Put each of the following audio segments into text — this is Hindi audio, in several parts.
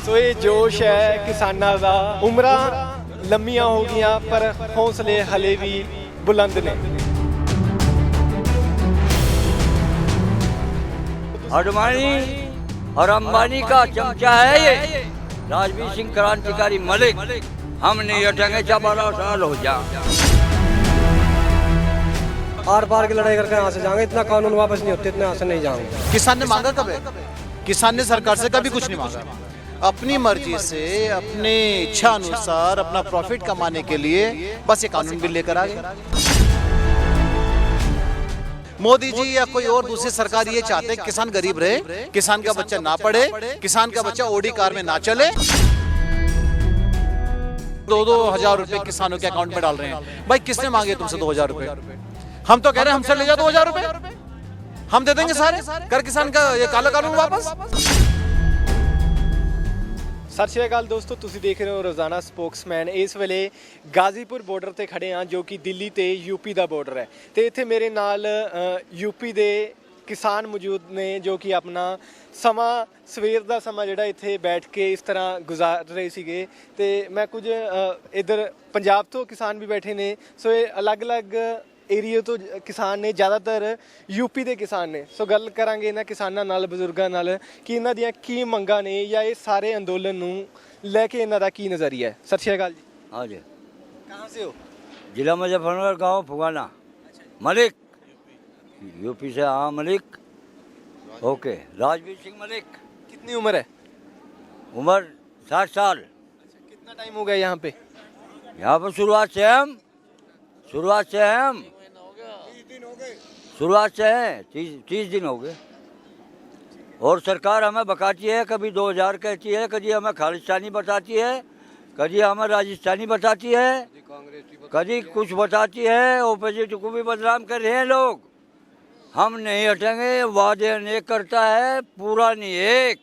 ਸੋ ਇਹ ਜੋਸ਼ ਹੈ ਕਿਸਾਨਾਂ ਦਾ। ਉਮਰਾਂ ਲੰਮੀਆਂ ਹੋ ਗਈਆਂ ਪਰ ਹੌਸਲੇ ਹਲੇ ਵੀ ਬੁਲੰਦ ਨੇ। अडवाणी और अंबानी का चमचा है ये राजवीर सिंह क्रांतिकारी मलिक। हम नहीं हटेंगे चाहे 12 साल हो जा। आर पार की लड़ाई करके यहाँ से जाएंगे, इतना कानून वापस नहीं होते, इतने यहाँ से नहीं जाएंगे। किसान ने मांगा कब है? किसान ने सरकार से कभी कुछ नहीं मांगा। अपनी मर्जी से अपनी इच्छा अनुसार अपना प्रॉफिट कमाने के लिए बस ये कानून बिल लेकर आ गए। मोदी जी या कोई और दूसरी सरकार ये चाहते हैं किसान गरीब रहे, किसान का बच्चा ना पढ़े, किसान का बच्चा ओडी कार में ना चले। 2-2 हजार रुपए किसानों के अकाउंट में डाल रहे हैं। भाई किसने मांगे तुमसे 2 हजार रुपए? हम तो कह रहे हैं हमसे ले जाओ 2 हजार रुपए, हम दे देंगे सारे, कर किसान का ये काला कानून वापस। ਸਤਿ ਸ਼੍ਰੀ ਅਕਾਲ ਦੋਸਤੋ, ਤੁਸੀਂ ਦੇਖ ਰਹੇ ਹੋ ਰੋਜ਼ਾਨਾ ਸਪੋਕਸਮੈਨ। ਇਸ ਵੇਲੇ ਗਾਜ਼ੀਪੁਰ ਬਾਰਡਰ ਤੇ ਖੜੇ ਹਾਂ ਜੋ ਕਿ ਦਿੱਲੀ ਤੇ ਯੂਪੀ ਦਾ ਬਾਰਡਰ ਹੈ ਤੇ ਇੱਥੇ ਮੇਰੇ ਨਾਲ ਯੂਪੀ ਦੇ ਕਿਸਾਨ ਮੌਜੂਦ ਨੇ ਜੋ ਕਿ ਆਪਣਾ ਸਮਾਂ ਸਵੇਰ ਦਾ ਸਮਾਂ ਜਿਹੜਾ ਇੱਥੇ ਬੈਠ ਕੇ ਇਸ ਤਰ੍ਹਾਂ ਗੁਜ਼ਾਰ ਰਹੇ ਸੀਗੇ ਤੇ ਮੈਂ ਕੁਝ ਇੱਧਰ ਪੰਜਾਬ ਤੋਂ ਕਿਸਾਨ ਵੀ ਬੈਠੇ ਨੇ। ਸੋ ਇਹ ਅਲੱਗ-ਅਲੱਗ ਏਰੀਆ ਤੋਂ ਕਿਸਾਨ ਨੇ, ਜ਼ਿਆਦਾਤਰ ਯੂਪੀ ਦੇ ਕਿਸਾਨ ਨੇ। ਸੋ ਗੱਲ ਕਰਾਂਗੇ ਇਹਨਾਂ ਕਿਸਾਨਾਂ ਨਾਲ, ਬਜ਼ੁਰਗਾਂ ਨਾਲ ਕਿ ਇਹਨਾਂ ਦੀਆਂ ਕੀ ਮੰਗਾਂ ਨੇ ਜਾਂ ਇਹ ਸਾਰੇ ਅੰਦੋਲਨ ਨੂੰ ਲੈ ਕੇ ਇਹਨਾਂ ਦਾ ਕੀ ਨਜ਼ਰੀਆ ਹੈ। ਸਤਿ ਸ਼੍ਰੀ ਅਕਾਲ ਜੀ। हाँ जी, ਕਹਾਂ ਸੇ ਹੋ? जिला मुजफ्फरनगर गांव फुगाना। मलिक यूपी से। हाँ मलिक, ओके। राजवीर सिंह मलिक। कितनी उम्र है? उम्र 60 साल। कितना टाइम हो गया यहाँ पे? यहाँ पर शुरुआत से हम 30 दिन हो गए। और सरकार हमें बकाती है, कभी 2000 कहती है, कभी हमें खालिस्तानी बताती है, कभी हमें राजस्थानी बताती है, कभी कुछ बताती है। ओपोजिट को भी बदनाम कर रहे हैं लोग। हम नहीं हटेंगे, वादे अनेक करता है, पूरा नहीं एक।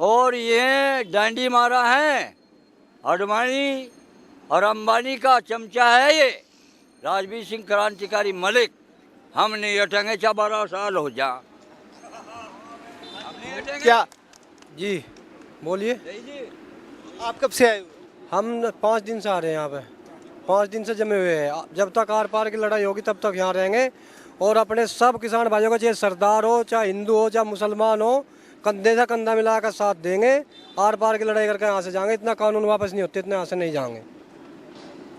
और ये डांडी मारा है अडवाणी और अंबानी का चमचा है ये राजवीर सिंह क्रांतिकारी मलिक। हम नहीं हटेंगे चाहे 12 साल हो जा। क्या जी बोलिए। आप कब से आए हो? हम 5 दिन से आ रहे हैं यहाँ पे, 5 दिन से जमे हुए हैं। जब तक आर पार की लड़ाई होगी तब तक यहाँ रहेंगे और अपने सब किसान भाइयों को, चाहे सरदार हो, चाहे हिंदू हो, चाहे मुसलमान हो, कंधे से कंधा मिलाकर साथ देंगे। आर पार की लड़ाई करके यहाँ से जाएंगे, इतना कानून वापस नहीं होते, इतने यहाँ से नहीं जाएंगे।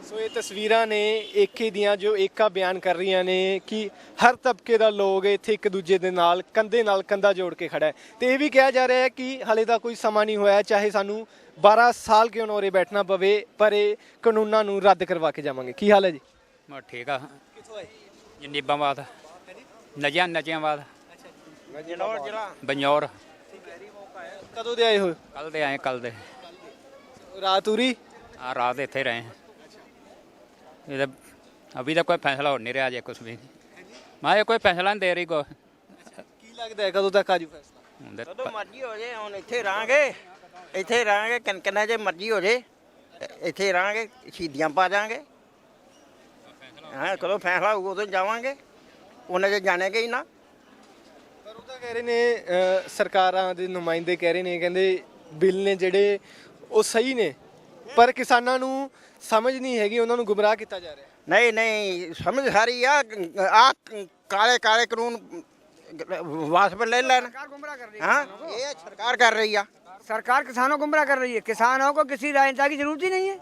ਸੋ ਇਹ ਤਸਵੀਰਾਂ ਨੇ ਏਕੇ ਦੀਆਂ ਜੋ ਏਕਾ ਬਿਆਨ ਕਰ ਰਹੀਆਂ ਨੇ ਕਿ ਹਰ ਤਬਕੇ ਦਾ ਲੋਕ ਇੱਥੇ ਇੱਕ ਦੂਜੇ ਦੇ ਨਾਲ ਕੰਧਾ ਜੋੜ ਕੇ ਖੜਾ ਹੈ ਤੇ ਇਹ ਵੀ ਕਿਹਾ ਜਾ ਰਿਹਾ ਹੈ ਕਿ ਹਾਲੇ ਦਾ ਕੋਈ ਸਮਾਂ ਨਹੀਂ ਹੋਇਆ, ਚਾਹੇ ਸਾਨੂੰ 12 ਸਾਲ ਕਿਉਂ ਨਾ ਉਰੇ ਬੈਠਣਾ ਪਵੇ, ਪਰ ਇਹ ਕਾਨੂੰਨਾਂ ਨੂੰ ਰੱਦ ਕਰਵਾ ਕੇ ਜਾਵਾਂਗੇ। ਕੀ ਹਾਲ ਹੈ ਜੀ? ਮੈਂ ਠੀਕ ਆ। ਕਿੱਥੋਂ ਆਏ? ਜਨੀਬਾਬਾਦ, ਨਜਿਆਂਬਾਦ, ਬੰਜੌਰ। ਕਦੋਂ ਦੇ ਆਏ ਹੋ? ਕੱਲ ਦੇ ਆਏ, ਕੱਲ ਦੇ। ਰਾਤ ਉਰੀ? ਆ ਰਾਤ ਇੱਥੇ ਰਹੇ हैं। ये अभी तक कोई फैसला हो नहीं रहा अजय कुछ भी। मैं कोई फैसला नहीं दे रही को। ਕੀ ਲੱਗਦਾ ਹੈ ਕਦੋਂ ਤੱਕ ਆਜੂ ਫੈਸਲਾ? ਜਦੋਂ ਮਰਜ਼ੀ ਹੋ ਜੇ, ਹੁਣ ਇੱਥੇ ਰਹਾਂਗੇ ਕਨਕਨਾ ਜੇ ਮਰਜ਼ੀ ਹੋ ਜੇ, ਇੱਥੇ ਰਹਾਂਗੇ, ਸ਼ਹੀਦੀਆਂ ਪਾ ਜਾਾਂਗੇ। ਹਾਂ, ਕਦੋਂ ਫੈਸਲਾ ਹੋਊ ਉਦੋਂ ਜਾਵਾਂਗੇ, ਉਹਨਾਂ ਜੇ ਜਾਣੇਗੇ ਹੀ ਨਾ। ਪਰ ਉਹ ਤਾਂ ਕਹਿ ਰਹੇ ਨੇ, ਸਰਕਾਰਾਂ ਦੇ ਨੁਮਾਇੰਦੇ ਕਹਿ ਰਹੇ ਨੇ, ਕਹਿੰਦੇ ਬਿੱਲ ਨੇ ਜਿਹੜੇ ਉਹ ਸਹੀ ਨੇ ਪਰ ਕਿਸਾਨਾਂ ਨੂੰ ਸਮਝ ਨਹੀਂ ਹੈਗੀ, ਉਹਨਾਂ ਨੂੰ ਗੁੰਮਰਾਹ ਕੀਤਾ ਜਾ ਰਿਹਾ। ਨਹੀਂ ਸਮਝ ਸਾਰੀ ਆ ਕਾਲੇ ਕਾਨੂੰਨ वापस ले लेना। हाँ, ये सरकार कर रही है। सरकार किसानों को गुमराह कर रही है। किसानों को किसी राजनेता की जरूरत ही नहीं है,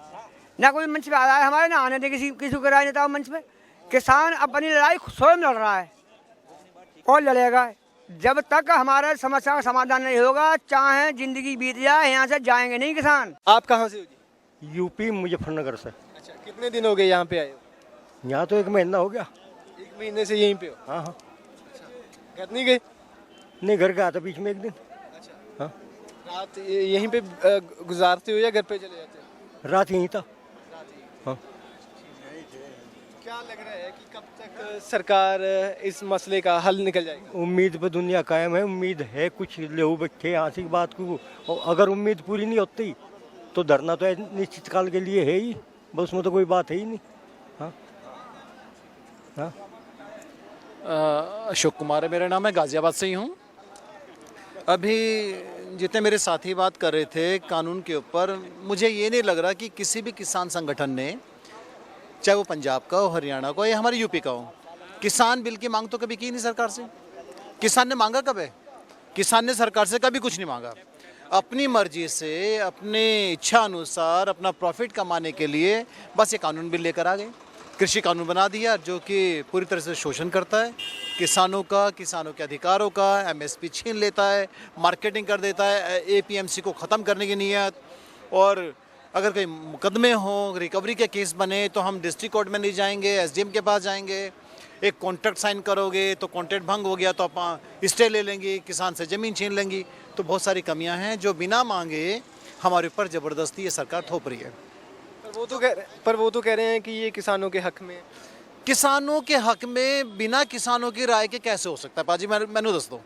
ना कोई मंच पे आया है हमारे, ना आने दे किसी को राजनेता मंच पे। किसान अपनी लड़ाई स्वयं लड़ रहा है और लड़ेगा जब तक हमारे समस्या का समाधान नहीं होगा, चाहे जिंदगी बीत जाए, यहाँ से जाएंगे नहीं किसान। आप कहाँ से हो जी? यूपी मुजफ्फरनगर से। अच्छा, कितने दिन हो गए यहाँ पे आए हो? यहाँ तो 1 महीना हो गया। 1 महीने से यहीं पे हो? हाँ हाँ। घर नहीं गए? नहीं, घर गया था बीच में 1 दिन। हाँ, रात यहीं पे गुजारते हो या घर पे चले जाते हो? रात यहीं था। हाँ। क्या लग रहा है कि कब तक सरकार इस मसले का हल निकल जाएगा? उम्मीद पे दुनिया कायम है, उम्मीद है। कुछ लेहू बैठे हंसी की बात को, और अगर उम्मीद पूरी नहीं होती तो धरना तो निश्चित काल के लिए है ही, बस उसमें तो कोई बात है ही नहीं। हाँ हाँ। अशोक कुमार है मेरा नाम है, गाज़ियाबाद से ही हूँ। अभी जितने मेरे साथी बात कर रहे थे कानून के ऊपर, मुझे ये नहीं लग रहा कि किसी भी किसान संगठन ने, चाहे वो पंजाब का हो, हरियाणा का हो या हमारे यूपी का हो, किसान बिल की मांग तो कभी की नहीं सरकार से। किसान ने मांगा कब है? किसान ने सरकार से कभी कुछ नहीं मांगा। अपनी मर्जी से, अपने इच्छा अनुसार अपना प्रॉफिट कमाने के लिए बस ये कानून बिल लेकर आ गए, कृषि कानून बना दिया, जो कि पूरी तरह से शोषण करता है किसानों का, किसानों के अधिकारों का। एमएसपी छीन लेता है, मार्केटिंग कर देता है, एपीएमसी को ख़त्म करने की नीयत। और अगर कोई मुकदमे हों, रिकवरी के केस बने, तो हम डिस्ट्रिक्ट कोर्ट में नहीं जाएंगे, एसडीएम के पास जाएंगे। एक कॉन्ट्रैक्ट साइन करोगे तो कॉन्ट्रैक्ट भंग हो गया तो आप स्टे ले लेंगे, किसान से ज़मीन छीन लेंगी। तो बहुत सारी कमियां हैं जो बिना मांगे हमारे ऊपर ज़बरदस्ती ये सरकार थोप रही है। पर वो तो कह रहे हैं कि ये किसानों के हक में। किसानों के हक में बिना किसानों की राय के कैसे हो सकता है पाजी? मैंने दोस्तों,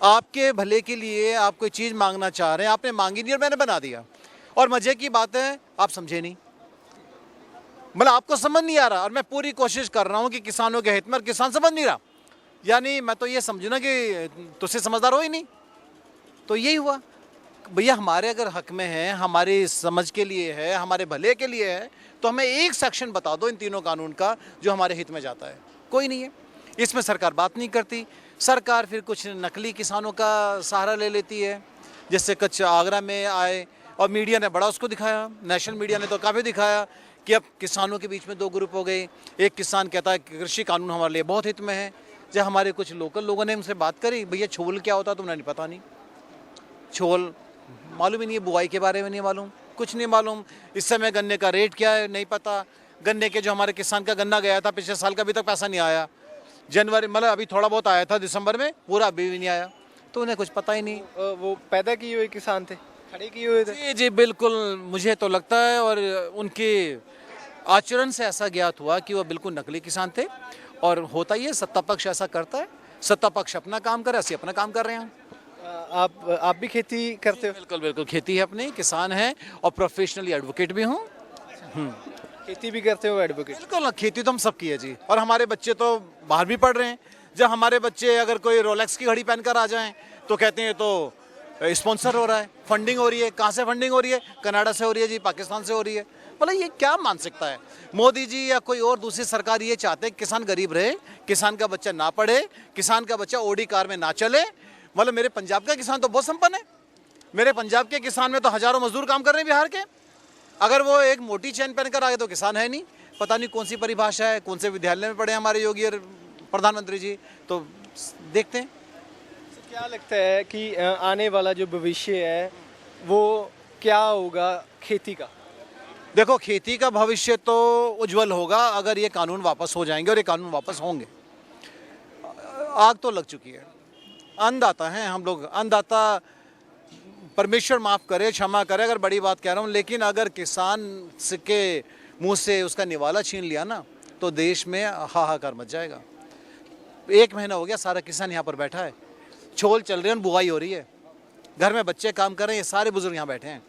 आपके भले के लिए आप कोई चीज़ मांगना चाह रहे हैं, आपने मांगी नहीं और मैंने बना दिया। और मज़े की बात है आप समझे नहीं, मतलब आपको समझ नहीं आ रहा। और मैं पूरी कोशिश कर रहा हूँ कि किसानों के हित में, और किसान समझ नहीं रहा। यानी मैं तो ये समझू ना कि तुझसे समझदार हो ही नहीं। तो यही हुआ भैया, हमारे अगर हक में है, हमारी समझ के लिए है, हमारे भले के लिए है, तो हमें एक सेक्शन बता दो इन तीनों कानून का जो हमारे हित में जाता है। कोई नहीं है, इसमें सरकार बात नहीं करती। सरकार फिर कुछ नकली किसानों का सहारा ले लेती है, जैसे कच्छ आगरा में आए और मीडिया ने बड़ा उसको दिखाया, नेशनल मीडिया ने तो काफ़ी दिखाया कि अब किसानों के बीच में दो ग्रुप हो गए। एक किसान कहता है कि कृषि कानून हमारे लिए बहुत हित में है। जब हमारे कुछ लोकल लोगों ने उनसे बात करी, भैया छोल क्या होता तुमने नहीं पता नहीं, छोल मालूम ही नहीं है, बुआई के बारे में नहीं मालूम, कुछ नहीं मालूम। इस समय गन्ने का रेट क्या है नहीं पता। गन्ने के जो हमारे किसान का गन्ना गया था पिछले साल का अभी तक पैसा नहीं आया। जनवरी मतलब अभी थोड़ा बहुत आया था दिसंबर में, पूरा अभी भी नहीं आया। तो उन्हें कुछ पता ही नहीं। वो पैदा किए हुए किसान थे, खड़े किए हुए थे। जी जी बिल्कुल, मुझे तो लगता है और उनके आचरण से ऐसा ज्ञात हुआ कि वो बिल्कुल नकली किसान थे। और होता ही है, सत्ता पक्ष ऐसा करता है, सत्ता पक्ष अपना काम करे, ऐसे अपना काम कर रहे हैं। आप भी खेती करते हो? बिल्कुल बिल्कुल, खेती है अपनी, किसान है और प्रोफेशनली एडवोकेट भी हूँ। खेती भी करते हो, एडवोकेट? बिल्कुल, खेती तो हम सब की है जी। और हमारे बच्चे तो बाहर भी पढ़ रहे हैं। जब हमारे बच्चे अगर कोई रोलेक्स की घड़ी पहनकर आ जाएं तो कहते हैं तो स्पॉन्सर हो रहा है, फंडिंग हो रही है। कहाँ से फंडिंग हो रही है? कनाडा से हो रही है जी, पाकिस्तान से हो रही है। मतलब ये क्या मानसिकता है? मोदी जी या कोई और दूसरी सरकार ये चाहते हैं किसान गरीब रहे, किसान का बच्चा ना पढ़े, किसान का बच्चा ओडी कार में ना चले। मतलब मेरे पंजाब का किसान तो बहुत संपन्न है। मेरे पंजाब के किसान में तो हजारों मजदूर काम कर रहे हैं बिहार के। अगर वो एक मोटी चैन पहनकर आ गए तो किसान है नहीं। पता नहीं कौन सी परिभाषा है, कौन से विद्यालय में पढ़े हमारे योगी और प्रधानमंत्री जी। तो देखते हैं क्या लगता है कि आने वाला जो भविष्य है वो क्या होगा खेती का? देखो, खेती का भविष्य तो उज्जवल होगा अगर ये कानून वापस हो जाएंगे, और ये कानून वापस होंगे। आग तो लग चुकी है, अन्नदाता हैं हम लोग। अन्नदाता परमेश्वर माफ़ करे, क्षमा करे अगर बड़ी बात कह रहा हूँ, लेकिन अगर किसान के मुंह से उसका निवाला छीन लिया ना तो देश में हाहाकार मच जाएगा। 1 महीना हो गया सारा किसान यहाँ पर बैठा है, छोल चल रहे हैं, बुआई हो रही है, घर में बच्चे काम कर रहे हैं, ये सारे बुजुर्ग यहाँ बैठे हैं।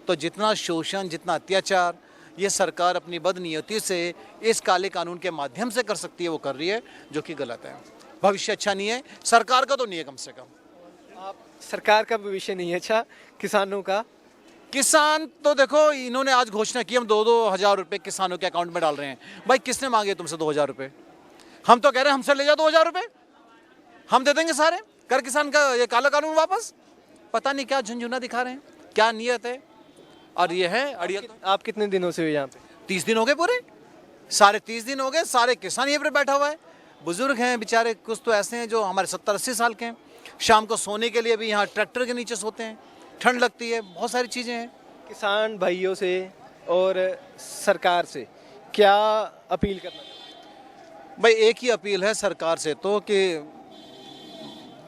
तो जितना शोषण, जितना अत्याचार ये सरकार अपनी बदनीयती से इस काले कानून के माध्यम से कर सकती है वो कर रही है, जो कि गलत है। भविष्य अच्छा नहीं है, सरकार का तो नहीं है कम से कम। आप सरकार का भविष्य नहीं है अच्छा, किसानों का? किसान तो देखो, इन्होंने आज घोषणा की हम 2-2 हज़ार रुपये किसानों के अकाउंट में डाल रहे हैं। भाई किसने मांगे तुमसे 2 हज़ार रुपये? हम तो कह रहे हैं हमसे ले जाओ 2 हज़ार रुपये, हम दे देंगे सारे। कर किसान का ये काला कानून वापस। पता नहीं क्या झुंझुना दिखा रहे हैं, क्या नियत है। और ये है अड़ियल। आप कितने दिनों से हो यहाँ पे? 30 दिन हो गए पूरे, सारे 30 दिन हो गए। सारे किसान यहीं पर बैठा हुआ है। बुजुर्ग हैं बेचारे, कुछ तो ऐसे हैं जो हमारे 70-80 साल के हैं, शाम को सोने के लिए भी यहाँ ट्रैक्टर के नीचे सोते हैं, ठंड लगती है, बहुत सारी चीज़ें हैं। किसान भाइयों से और सरकार से क्या अपील करना चाहते? भाई एक ही अपील है सरकार से तो कि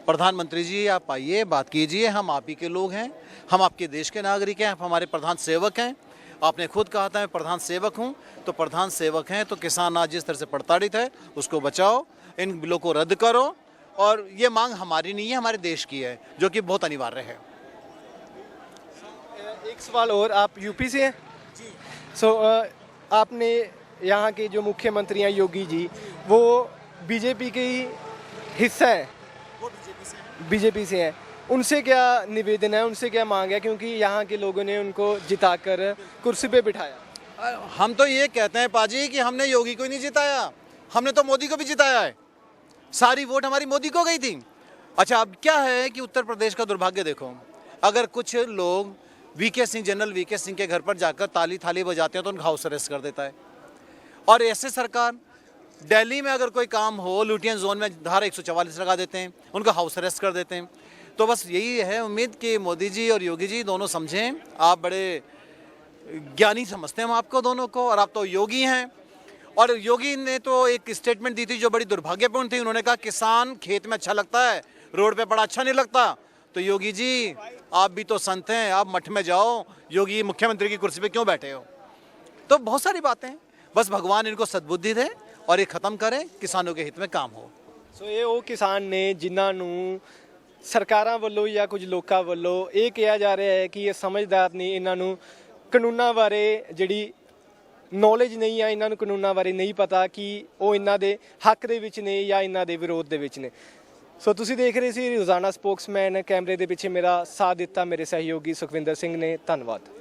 प्रधानमंत्री जी आप आइए, बात कीजिए, हम आप ही के लोग हैं, हम आपके देश के नागरिक हैं, आप हमारे प्रधान सेवक हैं। आपने खुद कहा था मैं प्रधान सेवक हूं, तो प्रधान सेवक हैं तो किसान आज जिस तरह से प्रताड़ित है उसको बचाओ, इन बिलों को रद्द करो। और ये मांग हमारी नहीं है, हमारे देश की है, जो कि बहुत अनिवार्य है। एक सवाल और, आप यूपी से हैं? जी। आपने यहाँ के जो मुख्यमंत्री हैं योगी जी, वो बीजेपी के ही हिस्सा हैं? बीजेपी से हैं। उनसे क्या निवेदन है, उनसे क्या मांग है, क्योंकि यहाँ के लोगों ने उनको जिताकर कुर्सी पे बिठाया। हम तो ये कहते हैं पाजी कि हमने योगी को ही नहीं जिताया, हमने तो मोदी को भी जिताया है। सारी वोट हमारी मोदी को गई थी। अच्छा, अब क्या है कि उत्तर प्रदेश का दुर्भाग्य देखो, अगर कुछ लोग VK Singh, general VK Singh के घर पर जाकर ताली थाली बजाते हैं तो उनका हाउस अरेस्ट कर देता है। और ऐसे सरकार दिल्ली में अगर कोई काम हो, लुटियन जोन में धारा 144 लगा देते हैं, उनका हाउस अरेस्ट कर देते हैं। तो बस यही है उम्मीद कि मोदी जी और योगी जी दोनों समझें। आप बड़े ज्ञानी समझते हैं हम आपको दोनों को, और आप तो योगी हैं। और योगी ने तो एक स्टेटमेंट दी थी जो बड़ी दुर्भाग्यपूर्ण थी। उन्होंने कहा किसान खेत में अच्छा लगता है, रोड पे बड़ा अच्छा नहीं लगता। तो योगी जी, आप भी तो संत हैं, आप मठ में जाओ, योगी मुख्यमंत्री की कुर्सी पे क्यों बैठे हो? तो बहुत सारी बातें, बस भगवान इनको सद्बुद्धि दे और ये ख़त्म करें, किसानों के हित में काम हो। ਸੋ ਇਹ ਉਹ ਕਿਸਾਨ ਨੇ ਜਿਨ੍ਹਾਂ ਨੂੰ ਸਰਕਾਰਾਂ ਵੱਲੋਂ ਜਾਂ ਕੁਝ ਲੋਕਾਂ ਵੱਲੋਂ ਇਹ ਕਿਹਾ ਜਾ ਰਿਹਾ ਹੈ ਕਿ ਇਹ ਸਮਝਦਾਰ ਨਹੀਂ, ਇਹਨਾਂ ਨੂੰ ਕਾਨੂੰਨਾਂ ਬਾਰੇ ਜਿਹੜੀ ਨੌਲੇਜ ਨਹੀਂ ਆ, ਇਹਨਾਂ ਨੂੰ ਕਾਨੂੰਨਾਂ ਬਾਰੇ ਨਹੀਂ ਪਤਾ ਕਿ ਉਹ ਇਹਨਾਂ ਦੇ ਹੱਕ ਦੇ ਵਿੱਚ ਨੇ ਜਾਂ ਇਹਨਾਂ ਦੇ ਵਿਰੋਧ ਦੇ ਵਿੱਚ ਨੇ। ਸੋ ਤੁਸੀਂ ਦੇਖ ਰਹੇ ਸੀ ਰੋਜ਼ਾਨਾ ਸਪੋਕਸਮੈਨ। ਕੈਮਰੇ ਦੇ ਪਿੱਛੇ ਮੇਰਾ ਸਾਥ ਦਿੱਤਾ ਮੇਰੇ ਸਹਿਯੋਗੀ ਸੁਖਵਿੰਦਰ ਸਿੰਘ ਨੇ। ਧੰਨਵਾਦ।